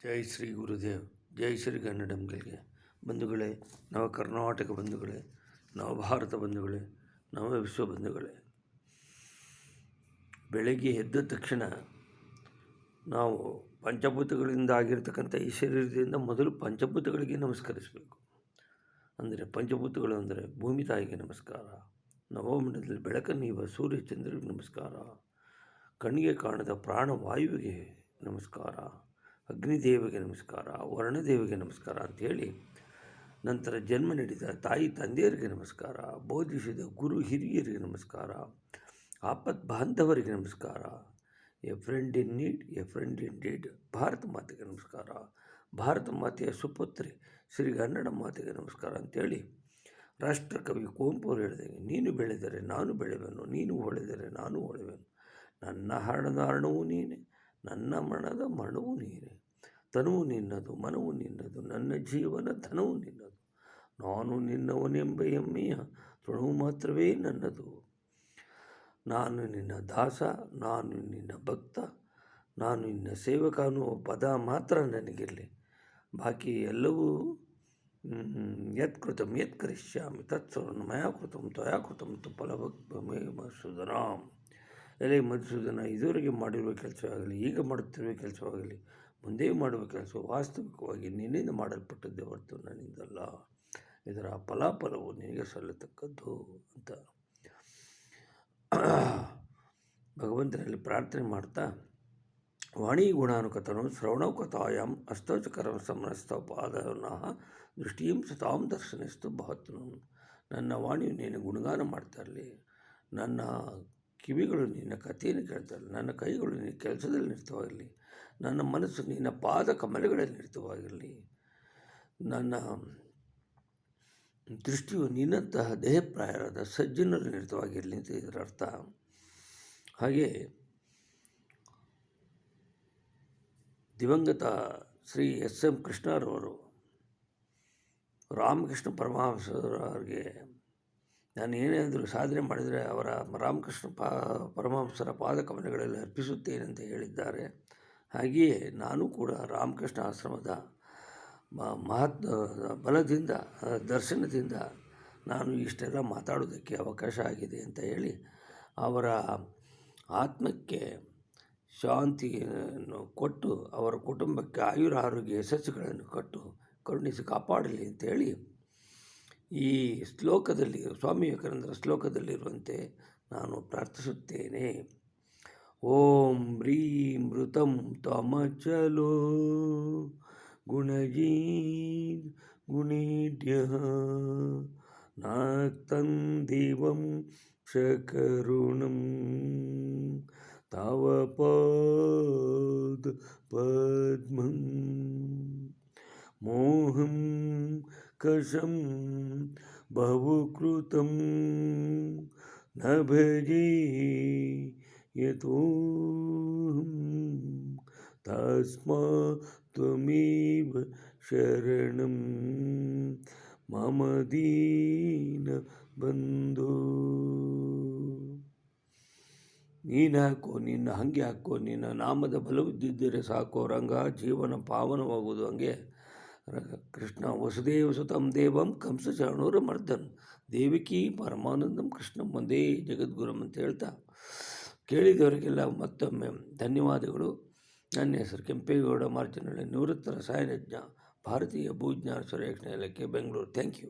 ಜೈ ಶ್ರೀ ಗುರುದೇವ್, ಜೈ ಶ್ರೀ ಕನ್ನಡಂಗಳಿಗೆ ಬಂಧುಗಳೇ, ನವ ಕರ್ನಾಟಕ ಬಂಧುಗಳೇ, ನವ ಭಾರತ ಬಂಧುಗಳೇ, ನವ ವಿಶ್ವ ಬಂಧುಗಳೇ. ಬೆಳಗ್ಗೆ ಎದ್ದ ತಕ್ಷಣ ನಾವು ಪಂಚಭೂತಗಳಿಂದ ಆಗಿರ್ತಕ್ಕಂಥ ಈ ಶರೀರದಿಂದ ಮೊದಲು ಪಂಚಭೂತಗಳಿಗೆ ನಮಸ್ಕರಿಸಬೇಕು. ಅಂದರೆ ಪಂಚಭೂತಗಳು ಅಂದರೆ ಭೂಮಿ ತಾಯಿಗೆ ನಮಸ್ಕಾರ, ನವಮಂಡಲದಲ್ಲಿ ಬೆಳಕನ್ನೀವ ಸೂರ್ಯ ಚಂದ್ರರಿಗೆ ನಮಸ್ಕಾರ, ಕಣ್ಣಿಗೆ ಕಾಣದ ಪ್ರಾಣವಾಯುವಿಗೆ ನಮಸ್ಕಾರ, ಅಗ್ನಿದೇವಿಗೆ ನಮಸ್ಕಾರ, ವರ್ಣದೇವಿಗೆ ನಮಸ್ಕಾರ ಅಂಥೇಳಿ, ನಂತರ ಜನ್ಮ ನೀಡಿದ ತಾಯಿ ತಂದೆಯರಿಗೆ ನಮಸ್ಕಾರ, ಬೋಧಿಸಿದ ಗುರು ಹಿರಿಯರಿಗೆ ನಮಸ್ಕಾರ, ಆಪತ್ ಬಾಂಧವರಿಗೆ ನಮಸ್ಕಾರ, A friend in need, A friend in deed, Bharat ಮಾತೆಗೆ ನಮಸ್ಕಾರ, ಭಾರತ ಮಾತೆಯ ಸುಪುತ್ರಿ ಶ್ರೀಗನ್ನಡ ಮಾತೆಗೆ ನಮಸ್ಕಾರ ಅಂಥೇಳಿ ರಾಷ್ಟ್ರಕವಿ ಕುವೆಂಪು ಅವರು ಹೇಳಿದಾಗ, ನೀನು ಬೆಳೆದರೆ ನಾನು ಬೆಳೆವೆನು, ನೀನು ಹೊಳೆದರೆ ನಾನು ಹೊಳೆವೆನು, ನನ್ನ ಹಣದ ಹಣವೂ ನೀನೆ, ನನ್ನ ಮಣದ ಮಣವೂ ನೀನೆ, ತನುವು ನಿನ್ನದು ಮನವು ನಿನ್ನದು, ನನ್ನ ಜೀವನ ಧನವು ನಿನ್ನದು, ನಾನು ನಿನ್ನವನೆಂಬ ಹೆಮ್ಮೆಯ ತೃಣವು ಮಾತ್ರವೇ ನನ್ನದು, ನಾನು ನಿನ್ನ ದಾಸ, ನಾನು ನಿನ್ನ ಭಕ್ತ, ನಾನು ನಿನ್ನ ಸೇವಕ ಅನ್ನುವ ಪದ ಮಾತ್ರ ನನಗಿರಲಿ, ಬಾಕಿ ಎಲ್ಲವೂ ಯತ್ಕೃತಂ ಯತ್ ಕರಿಷ್ಯಾಮಿ ತತ್ಸರ್ವಂ ಮಯಾ ಕೃತಂ ತ್ವಯಾ ಕೃತಂ ತು ಫಲಭಕ್ತಮೇ ಮಧುಸೂದನ. ಎಲೆ ಮಧುಸೂದನ, ಇದುವರೆಗೆ ಮಾಡಿರುವ ಕೆಲಸವಾಗಲಿ, ಈಗ ಮಾಡುತ್ತಿರುವ ಕೆಲಸವಾಗಲಿ, ಮುಂದೆ ಮಾಡುವ ಕೆಲಸ ವಾಸ್ತವಿಕವಾಗಿ ನಿನ್ನಿಂದ ಮಾಡಲ್ಪಟ್ಟದ್ದೇ ಹೊರತು ನನ್ನಿಂದಲ್ಲ. ಇದರ ಫಲಾಫಲವು ನಿನಗೆ ಸಲ್ಲತಕ್ಕದ್ದು ಅಂತ ಭಗವಂತನಲ್ಲಿ ಪ್ರಾರ್ಥನೆ ಮಾಡ್ತಾ, ವಾಣಿ ಗುಣಾನುಕಥನಂ ಶ್ರವಣೌಕಥಾಯಾಮ್ ಅಸ್ತೋಚಕರಂ ಸಮನಸ್ತಪಾದನಃ ದೃಷ್ಟಿಯಂ ಸತಾಂ ದರ್ಶನಸ್ತು ಭವತ್ನು. ನನ್ನ ವಾಣಿಯು ನೀನು ಗುಣಗಾನ ಮಾಡ್ತಾ ಇರಲಿ, ನನ್ನ ಕಿವಿಗಳು ನಿನ್ನ ಕಥೆಯನ್ನು ಕೇಳ್ತಾ ಇರಲಿ, ನನ್ನ ಕೈಗಳು ನಿನ್ನ ಕೆಲಸದಲ್ಲಿ ನಿರತವಾಗಿರಲಿ, ನನ್ನ ಮನಸ್ಸು ನಿನ್ನ ಪಾದ ಕಮಲಗಳಲ್ಲಿ ನಿರತವಾಗಿರಲಿ, ನನ್ನ ದೃಷ್ಟಿಯು ನಿನ್ನಂತಹ ದೇಹಪ್ರಾಯರಾದ ಸಜ್ಜನರು ನಿರತವಾಗಿರಲಿ ಅಂತ ಇದರ ಅರ್ಥ. ಹಾಗೆ ದಿವಂಗತ ಶ್ರೀ ಎಸ್ ಎಂ ಕೃಷ್ಣರವರು ರಾಮಕೃಷ್ಣ ಪರಮಹಂಸರಿಗೆ ನಾನು ಏನಾದರೂ ಸಾಧನೆ ಮಾಡಿದರೆ ಅವರ ರಾಮಕೃಷ್ಣ ಪರಮಹಂಸರ ಪಾದಕಮಲಗಳಲ್ಲಿ ಅರ್ಪಿಸುತ್ತೇನೆ ಅಂತ ಹೇಳಿದ್ದಾರೆ. ಹಾಗೆಯೇ ನಾನು ಕೂಡ ರಾಮಕೃಷ್ಣ ಆಶ್ರಮದ ಬಲದಿಂದ ದರ್ಶನದಿಂದ ನಾನು ಇಷ್ಟೆಲ್ಲ ಮಾತಾಡೋದಕ್ಕೆ ಅವಕಾಶ ಆಗಿದೆ ಅಂತ ಹೇಳಿ ಅವರ ಆತ್ಮಕ್ಕೆ ಶಾಂತಿಯನ್ನು ಕೊಟ್ಟು ಅವರ ಕುಟುಂಬಕ್ಕೆ ಆಯುರ ಆರೋಗ್ಯ ಯಶಸ್ಸುಗಳನ್ನು ಕೊಟ್ಟು ಕರುಣಿಸಿ ಕಾಪಾಡಲಿ ಅಂತೇಳಿ ಈ ಶ್ಲೋಕದಲ್ಲಿ ಸ್ವಾಮಿ ವಿವೇಕಾನಂದರ ಶ್ಲೋಕದಲ್ಲಿರುವಂತೆ ನಾನು ಪ್ರಾರ್ಥಿಸುತ್ತೇನೆ. ಓಂ ಹ್ರೀಂ ಋತಂ ತ್ವಮಚಲೋ ಗುಣಜೀನ್ ಗುಣೇಢ್ಯಃ ನಾಕ್ತಂ ದೇವಂ ಶಕರುಣಂ ತವ ಪಾದ ಪದ್ಮಂ ಮೋಹಂ ಕಷಂ ಬಹುಕೃತಂ ನ ಭಜೆ ಯತೋಹಂ ತಸ್ಮಾತ್ ತ್ವಮೇವ ಶರಣಂ ಮಮ ದೀನ ಬಂಧೋ. ನೀನು ಹಾಕೋ, ನಿನ್ನ ಹಂಗೆ ಹಾಕೋ, ನಿನ್ನ ನಾಮದ ಬಲವಿದ್ದಿದ್ದರೆ ಸಾಕೋ ರಂಗ, ಜೀವನ ಪಾವನವಾಗುವುದು ಹಂಗೆ. ಕೃಷ್ಣ ವಸುದೇವ ಸುತಂ ದೇವಂ ಕಂಸಚಾಣೂರಮರ್ದನ್ ದೇವಕಿ ಪರಮಾನಂದಂ ಕೃಷ್ಣಂ ಒಂದೇ ಜಗದ್ಗುರುಂ ಅಂತ ಹೇಳ್ತಾ ಕೇಳಿದವರಿಗೆಲ್ಲ ಮತ್ತೊಮ್ಮೆ ಧನ್ಯವಾದಗಳು. ನನ್ನ ಹೆಸರು ಕೆಂಪೇಗೌಡ ಮಾರ್ಜನಹಳ್ಳಿ, ನಿವೃತ್ತ ರಸಾಯನಜ್ಞ, ಭಾರತೀಯ ಭೂಜ್ಞಾನ ಸರ್ವೇಕ್ಷಣಾ ಇಲಾಖೆ, ಬೆಂಗಳೂರು. Thank you.